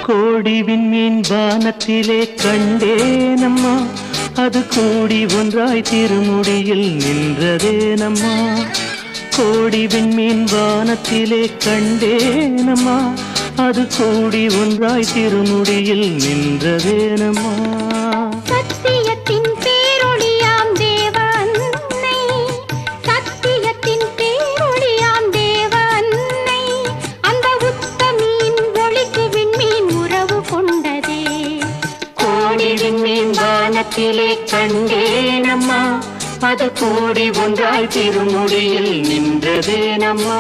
கோடி விண்மீன் வானத்திலே கண்டேனம்மா, அது கூடி ஒன்றாய் திருமுடியில் நின்றதேனம்மா. கோடி விண்மீன் வானத்திலே கண்டேனம்மா, அது கூடி ஒன்றாய் திருமுடியில் நின்றதேனம்மா. சத்தியத்தின் பேரொளியாம் தேவ அன்னை, சத்தியத்தின் பேரொளியாம் தேவ அன்னை, அந்த உத்தமியின் ஒளிக்கு விண்மீன் உறவு கொண்டதே. கோடி விண்மீன் வானத்திலே கண்டேனம்மா, அது கூடி ஒன்றாய் திருமுடியில் நின்றதேனம்மா.